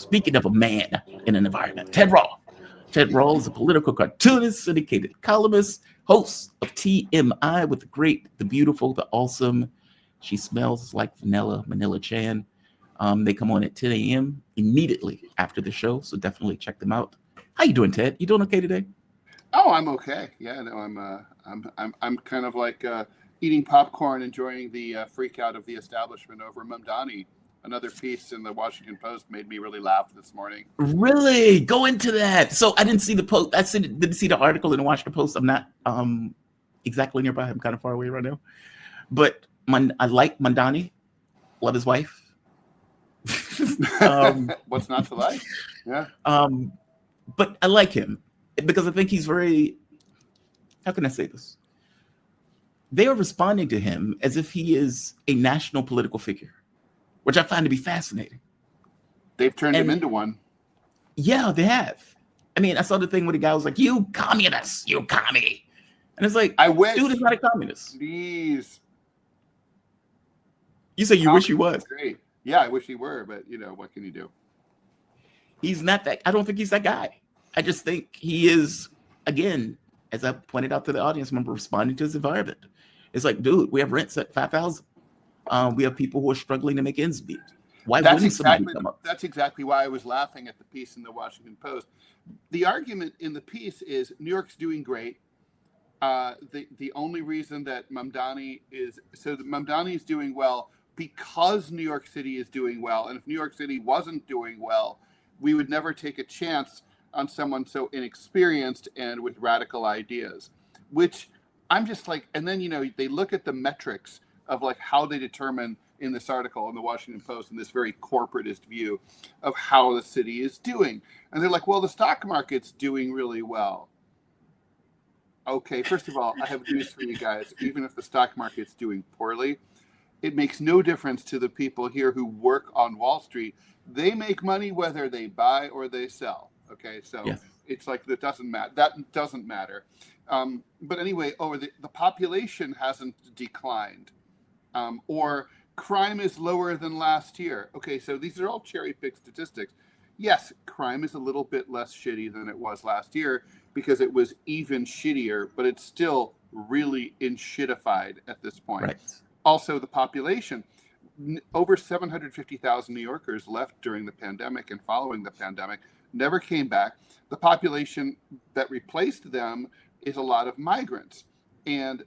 Speaking of a man in an environment, Ted Rall. Ted Rall is a political cartoonist, syndicated columnist, host of TMI with the great, the beautiful, the awesome. She smells like vanilla, Manila Chan. They come on at 10 a.m. immediately after the show, so definitely check them out. How you doing, Ted? You doing okay today? Oh, I'm okay. Yeah, no, I'm kind of like eating popcorn, enjoying the freak out of the establishment over Mamdani. Another piece in the Washington Post made me really laugh this morning. Really? Go into that. So I didn't see the post. Didn't see the article in the Washington Post. I'm not exactly nearby. I'm kind of far away right now. But I like Mamdani. Love his wife. What's not to like? Yeah. But I like him because I think he's very. How can I say this? They are responding to him as if he is a national political figure, which I find to be fascinating. They've turned him into one. Yeah, they have. I mean, I saw the thing where the guy was like, "You communist, you commie," and it's like, I wish, dude is not a communist. Please. You say you wish he was. Great. Yeah, I wish he were, but what can you do? He's not that. I don't think he's that guy. I just think he is, again, as I pointed out to the audience member, responding to his environment. It's like, dude, we have rents at $5,000. We have people who are struggling to make ends meet. Why wouldn't somebody come up? That's exactly why I was laughing at the piece in the Washington Post. The argument in the piece is New York's doing great. The only reason that Mamdani is doing well because New York City is doing well. And if New York City wasn't doing well, we would never take a chance on someone so inexperienced and with radical ideas, which I'm just like, and then, they look at the metrics of like how they determine in this article in the Washington Post in this very corporatist view of how the city is doing. And they're like, well, the stock market's doing really well. Okay, first of all, I have news for you guys. Even if the stock market's doing poorly, it makes no difference to the people here who work on Wall Street. They make money whether they buy or they sell. Okay, so yeah. It's like that doesn't matter. That doesn't matter. But anyway, the population hasn't declined, or crime is lower than last year. Okay, so these are all cherry-picked statistics. Yes, crime is a little bit less shitty than it was last year because it was even shittier, but it's still really in-shitified at this point. Right. Also, the population, over 750,000 New Yorkers left during the pandemic and following the pandemic, never came back. The population that replaced them is a lot of migrants. And,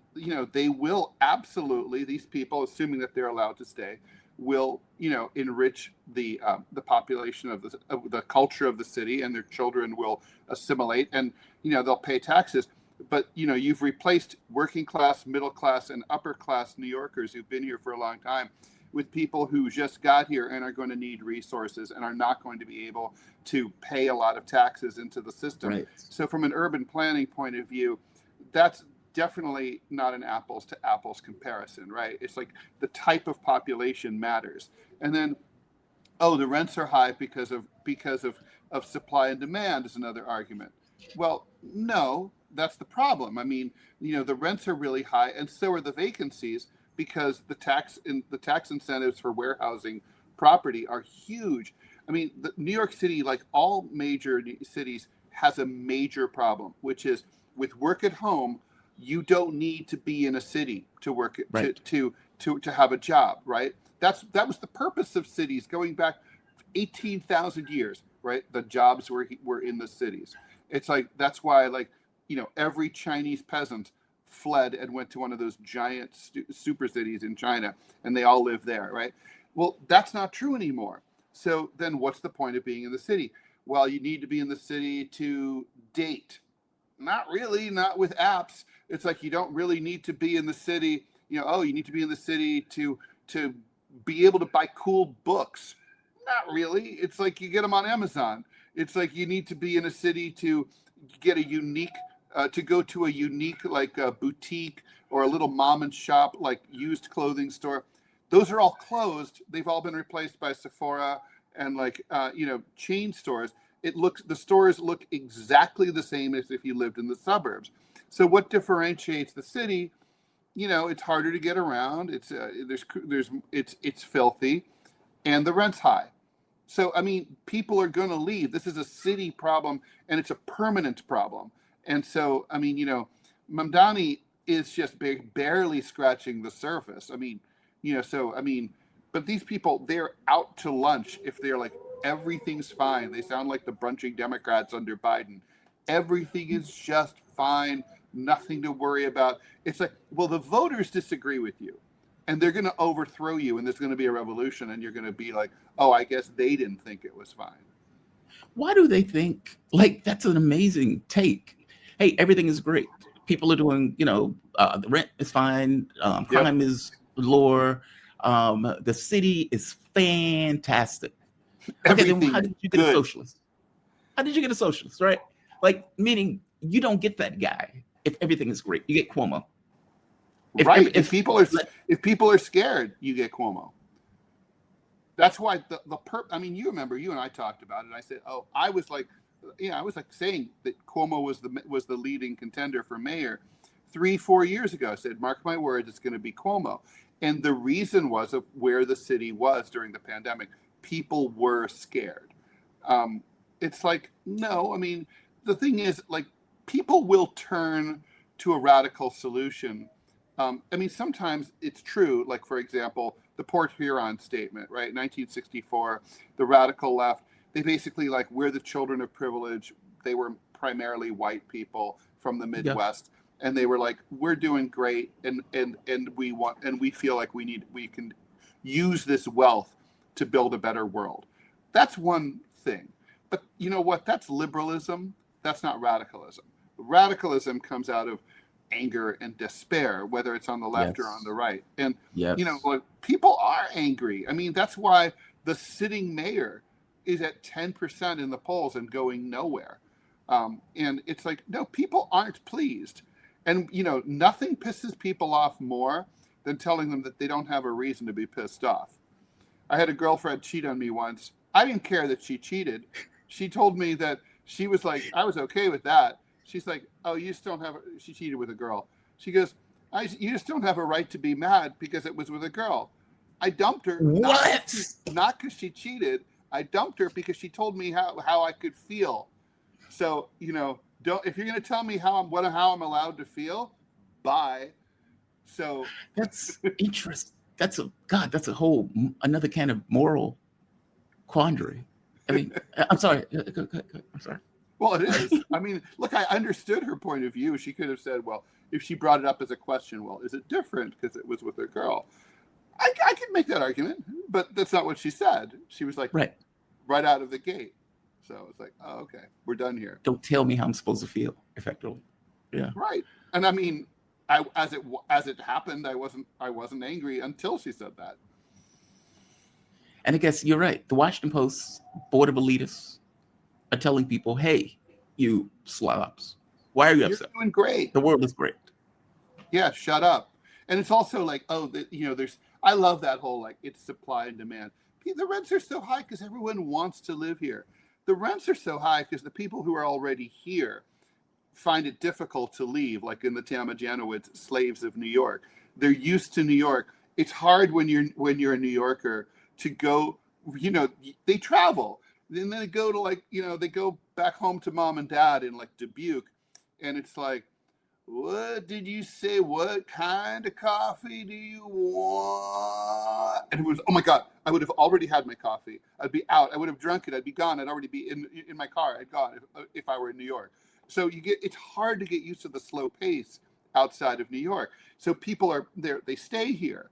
they will absolutely, these people, assuming that they're allowed to stay, will, enrich the population of the culture of the city, and their children will assimilate and, they'll pay taxes. But, you've replaced working class, middle class, and upper class New Yorkers who've been here for a long time with people who just got here and are going to need resources and are not going to be able to pay a lot of taxes into the system. Right. So from an urban planning point of view, that's definitely not an apples to apples comparison, right? It's like the type of population matters. And then, the rents are high because of supply and demand is another argument. Well, no, that's the problem. I mean, the rents are really high, and so are the vacancies because the tax incentives for warehousing property are huge. I mean, New York City, like all major cities, has a major problem, which is with work at home. You don't need to be in a city to work right. to have a job, right? That was the purpose of cities going back 18,000 years, right? The jobs were in the cities. It's like that's why every Chinese peasant fled and went to one of those giant super cities in China, and they all live there, right? Well, that's not true anymore. So then what's the point of being in the city? Well, you need to be in the city to date. Not really, not with apps. It's like you don't really need to be in the city. You need to be in the city to be able to buy cool books. Not really. It's like you get them on Amazon. It's like you need to be in a city to get a unique, to go to a unique like a boutique or a little mom and shop like used clothing store. Those are all closed. They've all been replaced by Sephora and chain stores. The stores look exactly the same as if you lived in the suburbs. So what differentiates the city? It's harder to get around. It's filthy, and the rent's high. So, I mean, people are going to leave. This is a city problem, and it's a permanent problem. And so, I mean, Mamdani is just barely scratching the surface. I mean, so, I mean, but these people, they're out to lunch if they're like, everything's fine. They sound like the brunching Democrats under Biden. Everything is just fine. Nothing to worry about. It's like, well, the voters disagree with you, and they're going to overthrow you, and there's going to be a revolution, and you're going to be like, oh, I guess they didn't think it was fine. Why do they think, like, that's an amazing take? Hey, everything is great. People are doing, the rent is fine. Crime is lower. The city is fantastic. Okay, then how did you get a socialist? How did you get a socialist, right? Like, meaning you don't get that guy if everything is great. You get Cuomo. If people are scared, you get Cuomo. That's why I mean, you remember, you and I talked about it. I said, I was like saying that Cuomo was the leading contender for mayor 3-4 years ago. I said, mark my words, it's going to be Cuomo. And the reason was of where the city was during the pandemic. People were scared. It's like, no, I mean, the thing is, like, people will turn to a radical solution. I mean, sometimes it's true. Like, for example, the Port Huron statement, right? 1964, the radical left, they basically, like, we're the children of privilege. They were primarily white people from the Midwest. Yeah. And they were like, we're doing great. And we feel like we can use this wealth to build a better world. That's one thing. But you know what? That's liberalism. That's not radicalism. Radicalism comes out of anger and despair, whether it's on the left or on the right. And, people are angry. I mean, that's why the sitting mayor is at 10% in the polls and going nowhere. And it's like, no, people aren't pleased. And, nothing pisses people off more than telling them that they don't have a reason to be pissed off. I had a girlfriend cheat on me once. I didn't care that she cheated. She told me that she was like, I was okay with that. She's like, oh, you just don't have, she cheated with a girl. She goes, you just don't have a right to be mad because it was with a girl. I dumped her. What? Not because she cheated. I dumped her because she told me how I could feel. So, if you're going to tell me how I'm allowed to feel, bye. So that's interesting. That's a whole another kind of moral quandary. I mean, I'm sorry. I'm sorry. Well, it is. I mean, look, I understood her point of view. She could have said, well, if she brought it up as a question, well, is it different because it was with a girl? I could make that argument, but that's not what she said. She was like, right out of the gate. So it's like, oh, okay, we're done here. Don't tell me how I'm supposed to feel, effectively. Yeah. Right. And I mean, as it happened, I wasn't angry until she said that. And I guess you're right. The Washington Post board of elitists are telling people, hey, you slobs, why are you upset? You're doing great. The world is great. Yeah, shut up. And it's also like, I love that whole, like, it's supply and demand. The rents are so high because everyone wants to live here. The rents are so high because the people who are already here find it difficult to leave, like in the Tama Janowitz Slaves of New York. They're used to New York. It's hard when you're a New Yorker to go, they travel. Then they go to they go back home to mom and dad in like Dubuque. And it's like, what did you say? What kind of coffee do you want? And it was, oh my God, I would have already had my coffee. I'd be out. I would have drunk it. I'd be gone. I'd already be in my car. I'd gone if I were in New York. So it's hard to get used to the slow pace outside of New York. So people are there, they stay here.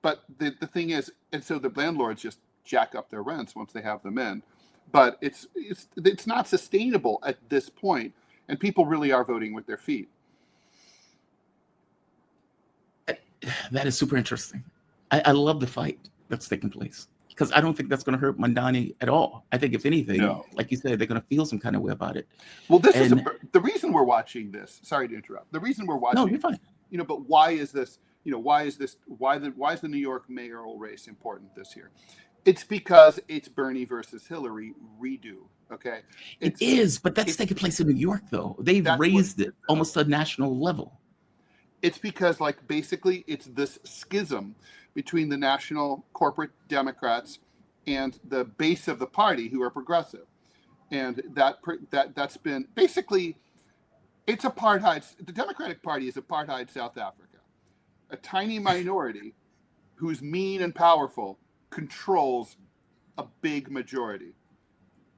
But the thing is, and so the landlords just jack up their rents once they have them in. But it's not sustainable at this point, and people really are voting with their feet. That is super interesting. I love the fight that's taking place because I don't think that's going to hurt Mamdani at all. I think if anything, like you said, they're going to feel some kind of way about it. Well, is the reason we're watching this. Sorry to interrupt. The reason we're watching. No, you're fine. But why is this? Why is the New York mayoral race important this year? It's because it's Bernie versus Hillary redo. Okay, it is, but that's taking place in New York, though. They've raised it almost to a national level. It's because, basically, it's this schism between the national corporate Democrats and the base of the party who are progressive. And that's been basically, it's apartheid. The Democratic Party is apartheid South Africa. A tiny minority who's mean and powerful controls a big majority.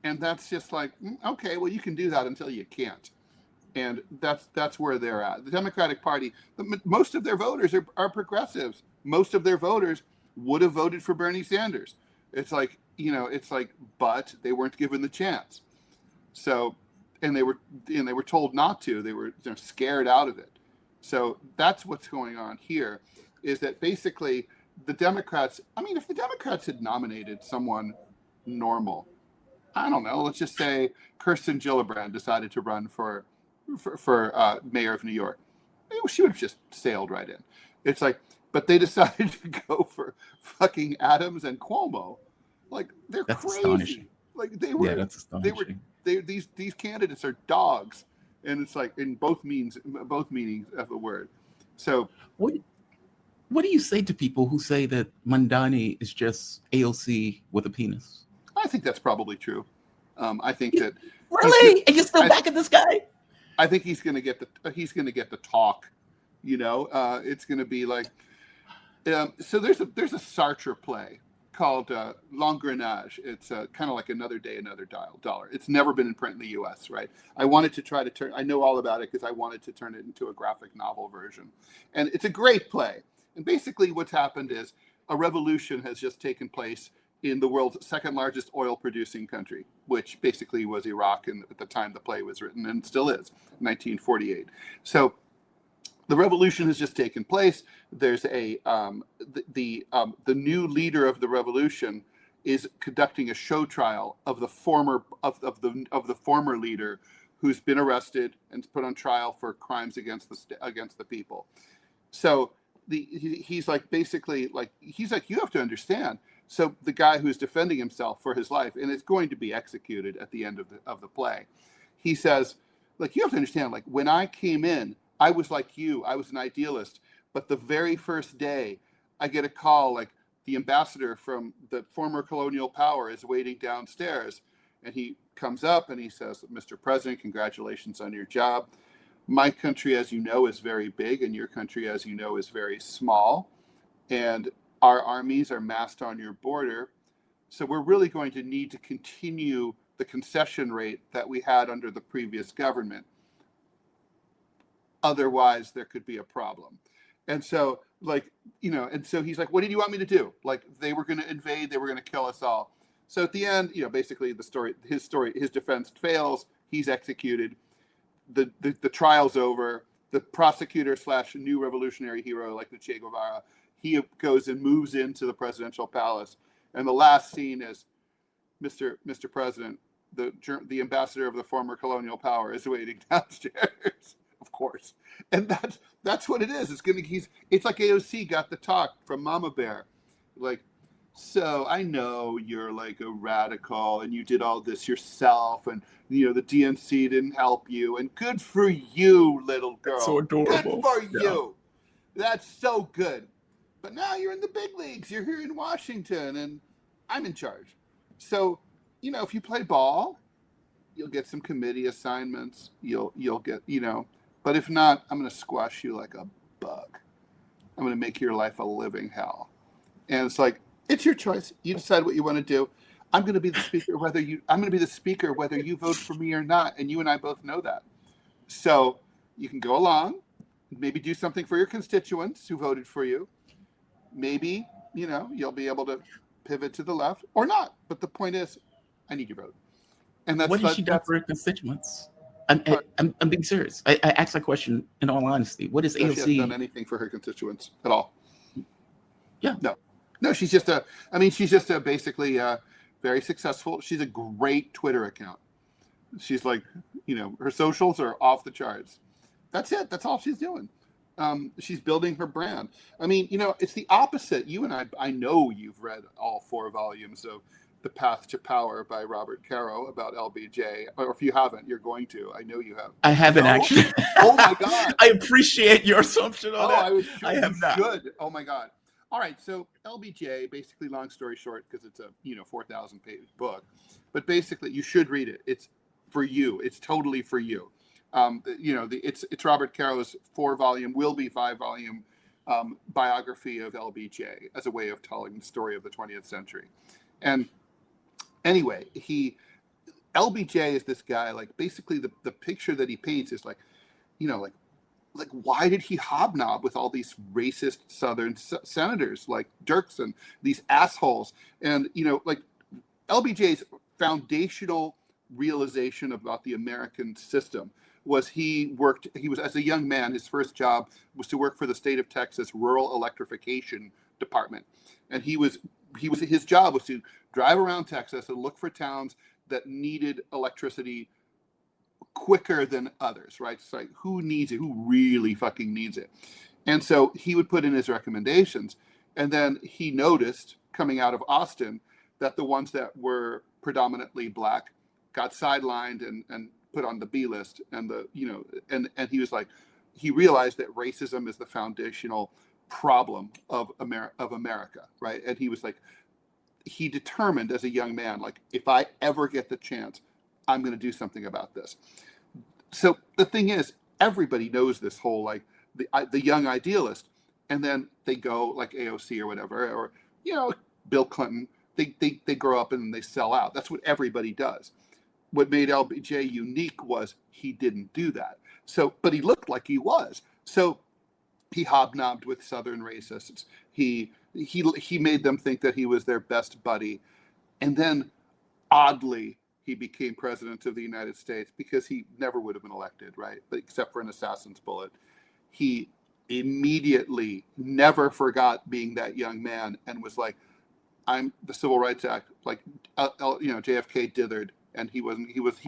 And that's just like, okay, well, you can do that until you can't. And that's where they're at. The Democratic Party, most of their voters are progressives. Most of their voters would have voted for Bernie Sanders. It's like, but they weren't given the chance. So, and they were told not to. They were scared out of it. So that's what's going on here, is that basically the Democrats, if the Democrats had nominated someone normal, I don't know, let's just say Kirsten Gillibrand decided to run for mayor of New York, she would have just sailed right in. It's like, but they decided to go for fucking Adams and Cuomo. Like, they're That's crazy. Astonishing. Like they were, that's astonishing. These candidates are dogs, and it's like in both meanings of the word. So what do you say to people who say that Mamdani is just AOC with a penis? I think that's probably true. I think that really, and you're still back at this guy. I think he's going to get the talk. It's going to be like. So there's a Sartre play called L'Engrenage. It's kind of like Another Day, Another Dollar. It's never been in print in the U.S., right? I wanted to try to turn. I know all about it because I wanted to turn it into a graphic novel version, and it's a great play. And basically, what's happened is a revolution has just taken place in the world's second largest oil producing country, which basically was Iraq at the time the play was written, and still is, 1948. So the revolution has just taken place. There's the new leader of the revolution is conducting a show trial of the former leader who's been arrested and put on trial for crimes against the people. So he's like, basically, like, he's like, you have to understand. So the guy who's defending himself for his life and is going to be executed at the end of the play, he says, like, you have to understand, like, when I came in, I was like you, I was an idealist, but the very first day I get a call, like, the ambassador from the former colonial power is waiting downstairs, and he comes up and he says, Mr. President, congratulations on your job. My country, as you know, is very big, and your country, as you know, is very small, and our armies are massed on your border. So we're really going to need to continue the concession rate that we had under the previous government. Otherwise, there could be a problem. And so, and so he's like, what did you want me to do? Like, they were going to invade, they were going to kill us all. So at the end, basically his defense fails, he's executed, the trial's over, the prosecutor / new revolutionary hero, like the Che Guevara, he goes and moves into the presidential palace. And the last scene is, Mr. President, the ambassador of the former colonial power is waiting downstairs, of course. And that's what it is. It's like AOC got the talk from Mama Bear. Like, so I know you're like a radical and you did all this yourself, and the DNC didn't help you, and good for you, little girl. That's so adorable. Good for you. That's so good. But now you're in the big leagues. You're here in Washington, and I'm in charge. So, if you play ball, you'll get some committee assignments. You'll get, but if not, I'm going to squash you like a bug. I'm going to make your life a living hell. And it's like, it's your choice. You decide what you want to do. I'm going to be the speaker whether you vote for me or not, and you and I both know that. So you can go along, maybe do something for your constituents who voted for you. Maybe, you'll be able to pivot to the left or not. But the point is, I need your vote. And that's what has she done for her constituents? I'm being serious. I asked that question in all honesty. What is AOC? She hasn't done anything for her constituents at all. Yeah. No, she's just basically very successful. She's a great Twitter account. She's like, her socials are off the charts. That's it. That's all she's doing. She's building her brand. It's the opposite. You and I know you've read all 4 volumes of The Path to Power by Robert Caro about LBJ. Or if you haven't, you're going to. I know you have. I haven't actually. Oh my God. I appreciate your assumption on that. I have not. Good. Oh my God. All right, so LBJ, basically, long story short, because it's a 4,000-page book, but basically you should read it. It's for you. It's totally for you. It's Robert Caro's 4-volume, will be 5-volume biography of LBJ as a way of telling the story of the 20th century. And anyway, LBJ is this guy. Like basically, the picture that he paints is like why did he hobnob with all these racist Southern senators like Dirksen, these assholes? And, like LBJ's foundational realization about the American system was he was, as a young man, his first job was to work for the state of Texas Rural Electrification Department. And his job was to drive around Texas and look for towns that needed electricity quicker than others, right? It's like, who needs it? Who really fucking needs it? And so he would put in his recommendations. And then he noticed coming out of Austin that the ones that were predominantly black got sidelined and put on the B list. And and he was like, he realized that racism is the foundational problem of America, right? And he was like, he determined as a young man, like, if I ever get the chance, I'm going to do something about this. So the thing is, everybody knows this whole, like, the young idealist, and then they go like AOC or whatever, or Bill Clinton. They grow up and they sell out. That's what everybody does. What made LBJ unique was he didn't do that. So, but he looked like he was. So he hobnobbed with Southern racists. He made them think that he was their best buddy, and then oddly, he became president of the United States because he never would have been elected, right? But except for an assassin's bullet. He immediately never forgot being that young man and was like, I'm the Civil Rights Act, like, JFK dithered, and he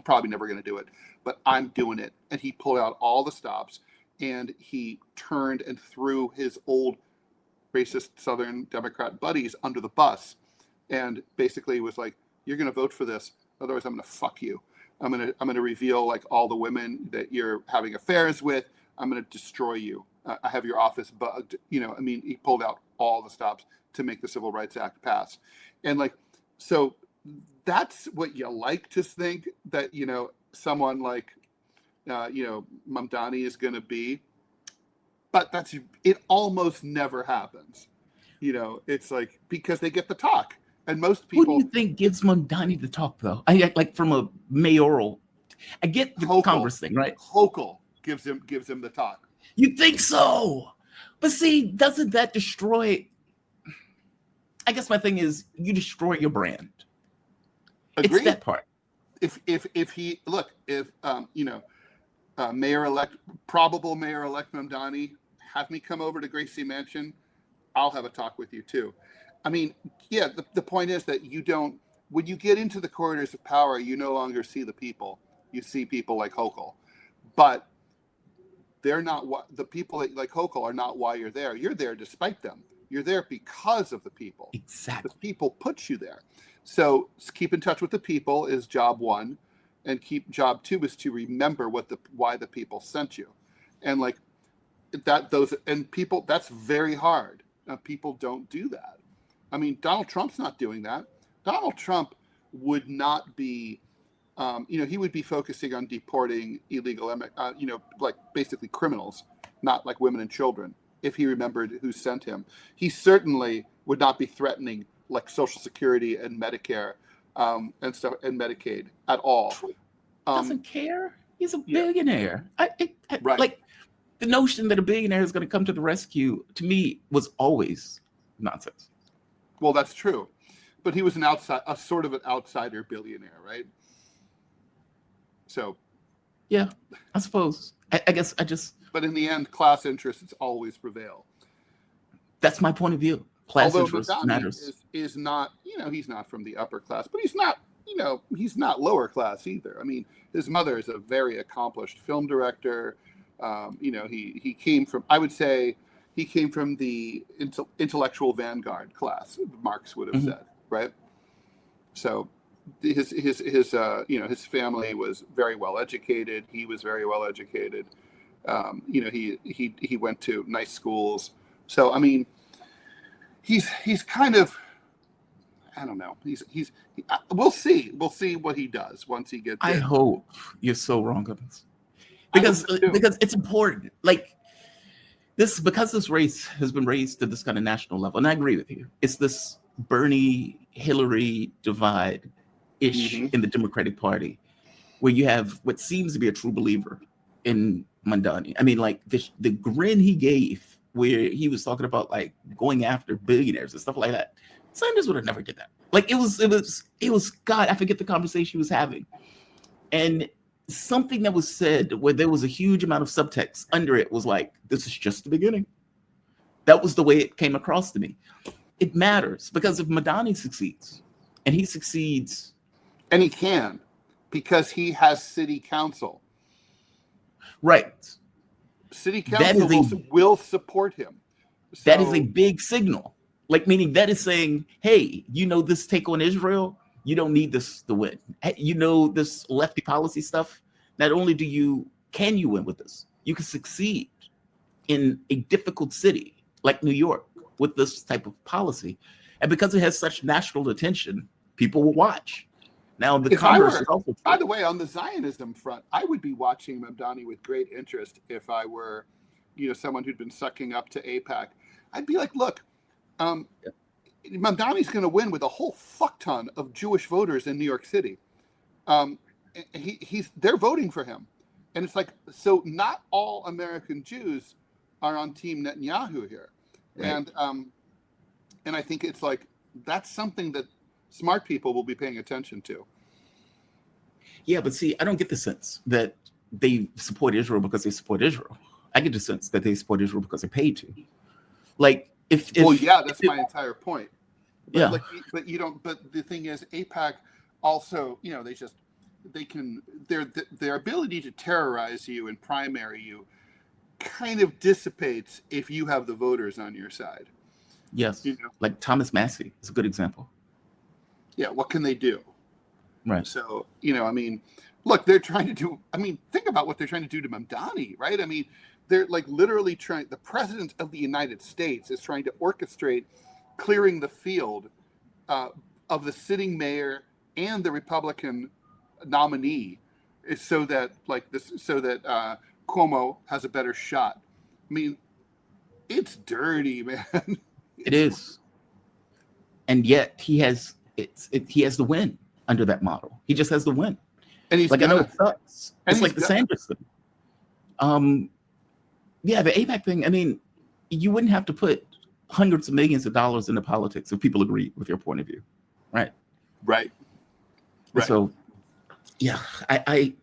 probably never going to do it, but I'm doing it. And he pulled out all the stops, and he turned and threw his old racist Southern Democrat buddies under the bus, and basically was like, you're going to vote for this. Otherwise, I'm going to fuck you. I'm going to reveal like all the women that you're having affairs with. I'm going to destroy you. I have your office bugged. He pulled out all the stops to make the Civil Rights Act pass. And like, so that's what you like to think that, someone like, Mamdani is going to be. But it almost never happens. It's like, because they get the talk. And most people. Who do you think gives Mamdani the talk, though? I like from a mayoral. I get the Congress thing, right? Hochul gives him the talk. You think so? But see, doesn't that destroy? I guess my thing is, you destroy your brand. Agreed. It's that part. If mayor-elect, probable mayor-elect Mamdani, have me come over to Gracie Mansion, I'll have a talk with you too. I mean, yeah, the point is that when you get into the corridors of power, you no longer see the people. You see people like Hochul. But they're not the people like Hochul are not why you're there. You're there despite them. You're there because of the people. Exactly. The people put you there. So keep in touch with the people is job one, and job two is to remember why the people sent you. And like people, that's very hard. People don't do that. I mean, Donald Trump's not doing that. Donald Trump would not be, he would be focusing on deporting illegal, like basically criminals, not like women and children, if he remembered who sent him. He certainly would not be threatening like Social Security and Medicare and stuff and Medicaid at all. Doesn't care. He's a billionaire. Right. Like the notion that a billionaire is going to come to the rescue, to me, was always nonsense. Well, that's true, but he was a sort of an outsider billionaire, right? So, yeah, I suppose. I guess I just. But in the end, class interests always prevail. That's my point of view. Class interests matters. Is not, he's not from the upper class, but he's not, he's not lower class either. I mean, his mother is a very accomplished film director. He came from, I would say. He came from the intellectual vanguard class, Marx would have said, right? So his family was very well educated. He was very well educated. He went to nice schools. So I mean, he's kind of, I don't know. We'll see what he does once he gets I in. hope you're so wrong on this, because it's important. Like because this race has been raised to this kind of national level, and I agree with you. It's this Bernie Hillary divide ish in the Democratic Party, where you have what seems to be a true believer in Mamdani. I mean, like the grin he gave, where he was talking about like going after billionaires and stuff like that. Sanders would have never did that. Like it was God, I forget the conversation he was having. And something that was said where there was a huge amount of subtext under it was like, this is just the beginning. That was the way it came across to me. It matters because if Mamdani succeeds, and he succeeds, and he can, because he has city council. Right. City council will support him. So, that is a big signal. Like, meaning that is saying, hey, this take on Israel, you don't need this to win. This lefty policy stuff, not only can you win with this, you can succeed in a difficult city like New York with this type of policy. And because it has such national attention, people will watch. Now, the converse is also true. By the way, on the Zionism front, I would be watching Mamdani with great interest if I were, someone who'd been sucking up to AIPAC. I'd be like, look, Mamdani's going to win with a whole fuck ton of Jewish voters in New York City. They're voting for him. And it's like, so not all American Jews are on Team Netanyahu here. Right. And I think it's like, that's something that smart people will be paying attention to. Yeah, but see, I don't get the sense that they support Israel because they support Israel. I get the sense that they support Israel because they're paid to. Like, that's my entire point. But yeah. But the thing is, AIPAC also, their ability to terrorize you and primary you kind of dissipates if you have the voters on your side. Yes. Like Thomas Massey is a good example. Yeah, what can they do? Right. So, look, they're trying to do, think about what they're trying to do to Mamdani, right? They're like literally the president of the United States is trying to orchestrate clearing the field of the sitting mayor and the Republican nominee so that Cuomo has a better shot. It's dirty, man. It is. And yet he has the win under that model. He just has the win. And he's I know it sucks. It's like the Sanders thing. Yeah, the AIPAC thing, you wouldn't have to put hundreds of millions of dollars into politics if people agree with your point of view. Right. Right. So yeah, I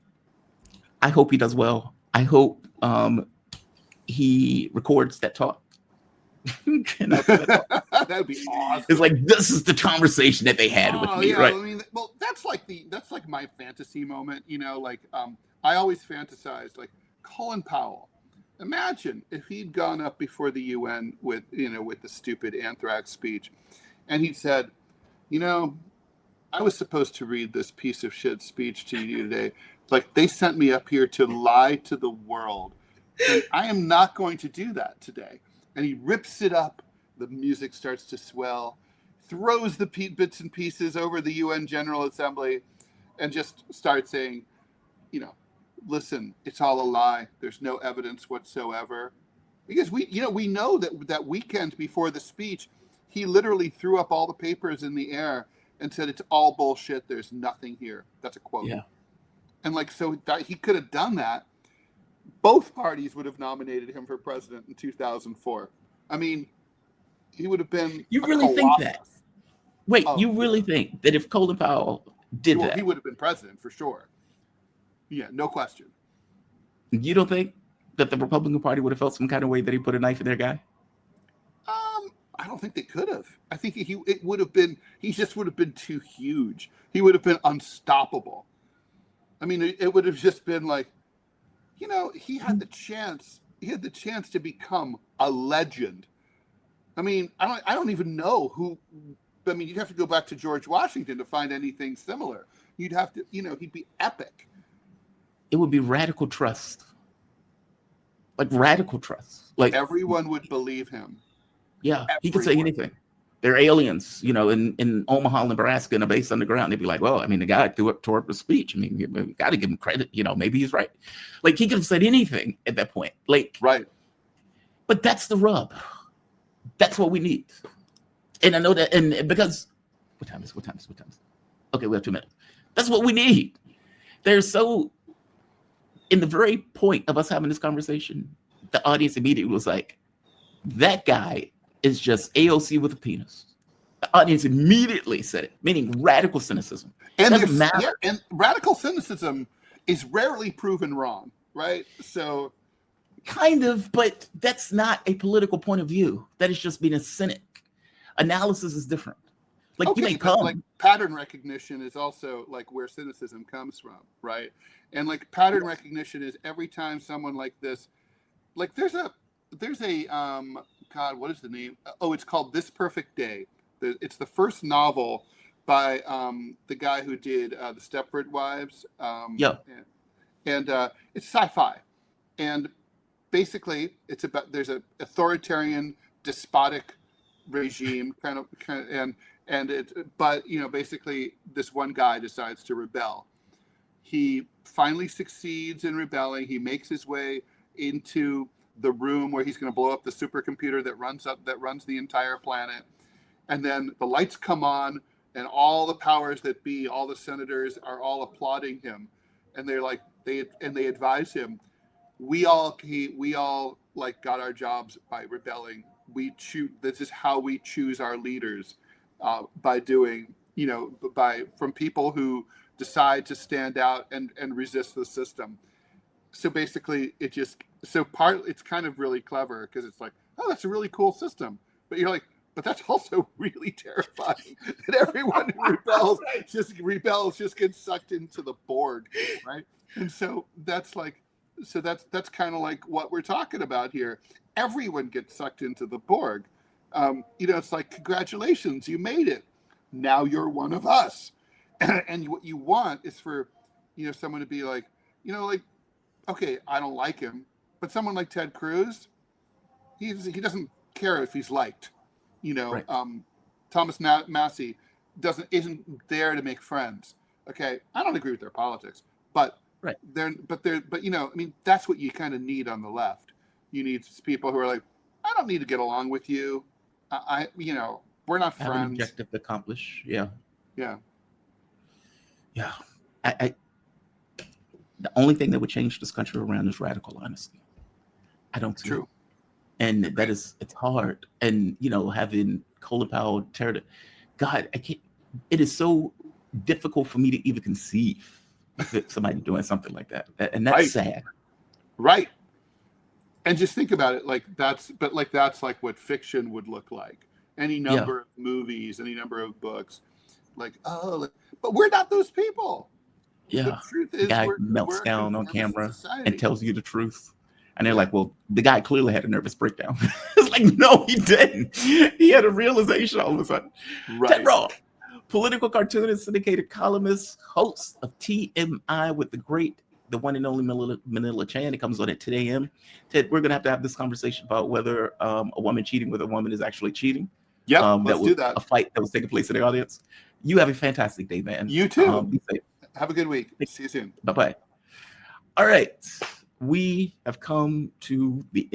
hope he does well. I hope he records that talk. That would be awesome. It's like, this is the conversation that they had with me, right? That's like my fantasy moment, I always fantasize like Colin Powell. Imagine if he'd gone up before the UN with the stupid anthrax speech, and he said, I was supposed to read this piece of shit speech to you today. Like, they sent me up here to lie to the world, and I am not going to do that today. And he rips it up. The music starts to swell, throws the bits and pieces over the UN General Assembly, and just starts saying, listen, it's all a lie. There's no evidence whatsoever. Because we know that weekend before the speech, he literally threw up all the papers in the air and said, it's all bullshit. There's nothing here. That's a quote. Yeah. And so that he could have done that. Both parties would have nominated him for president in 2004. He would have been. You really think that? Wait, you really think that if Colin Powell did that, he would have been president for sure? Yeah, no question. You don't think that the Republican Party would have felt some kind of way that he put a knife in their guy? I don't think they could have. I think it would have been. He just would have been too huge. He would have been unstoppable. It would have just been like, he had the chance. He had the chance to become a legend. I don't even know who. You'd have to go back to George Washington to find anything similar. You'd have to, he'd be epic. It would be radical trust. Like radical trust. Like everyone would believe him. Yeah, he could say anything. They're aliens, in Omaha, Nebraska, in a base underground. They'd be like, well, I mean, the guy tore up the speech. I mean, you got to give him credit. Maybe he's right. Like, he could have said anything at that point. Like, right. But that's the rub. That's what we need. And I know that, and because, what time is? Okay, we have 2 minutes. That's what we need. There's so, in the very point of us having this conversation, the audience immediately was like, that guy is just AOC with a penis. The audience immediately said it, meaning radical cynicism. And doesn't matter. Yeah, and radical cynicism is rarely proven wrong, right? So, kind of, but that's not a political point of view. That is just being a cynic. Analysis is different. Like, okay, you may come. Like, pattern recognition is also like where cynicism comes from, right? And like pattern recognition is every time someone like this, like there's a God, what is the name? Oh, it's called This Perfect Day. It's the first novel by the guy who did the Stepford Wives. Yeah. And it's sci-fi, and basically it's about there's an authoritarian, despotic regime, kind of, and it, but basically this one guy decides to rebel. He finally succeeds in rebelling. He makes his way into the room where he's going to blow up the supercomputer that runs the entire planet. And then the lights come on, and all the powers that be, all the senators are all applauding him, and they're like they advise him, we all like got our jobs by rebelling. This is how we choose our leaders, by doing from people who decide to stand out and resist the system. So basically it's kind of really clever because it's like, oh, that's a really cool system, but you're like, but that's also really terrifying that everyone who rebels just gets sucked into the Borg, right? And so that's kind of like what we're talking about here. Everyone gets sucked into the Borg. It's like, congratulations, you made it. Now you're one of us. And what you want is for, someone to be like, okay, I don't like him, but someone like Ted Cruz, he doesn't care if he's liked. Right. Thomas Massey isn't there to make friends. Okay, I don't agree with their politics, but right. That's what you kind of need on the left. You need people who are like, I don't need to get along with you. We're not friends. Have an objective to accomplish. Yeah. Yeah. Yeah. The only thing that would change this country around is radical honesty. I don't see True. it. And it's hard. And, having Colin Powell God, I can't, it is so difficult for me to even conceive of somebody doing something like that. And that's sad. Right. And just think about it. That's like what fiction would look like. Any number of movies, any number of books, but we're not those people. Yeah. The truth is, the guy melts down on camera and tells you the truth. And they're like, well, the guy clearly had a nervous breakdown. It's like, no, he didn't. He had a realization all of a sudden. Right. Ted Rall, political cartoonist, syndicated columnist, host of TMI with the one and only Manila Chan. It comes on at 10 a.m. Ted, we're going to have this conversation about whether a woman cheating with a woman is actually cheating. Yeah, let's do that. A fight that was taking place in the audience. You have a fantastic day, man. You too. Be safe. Have a good week. See you soon. Bye-bye. All right. We have come to the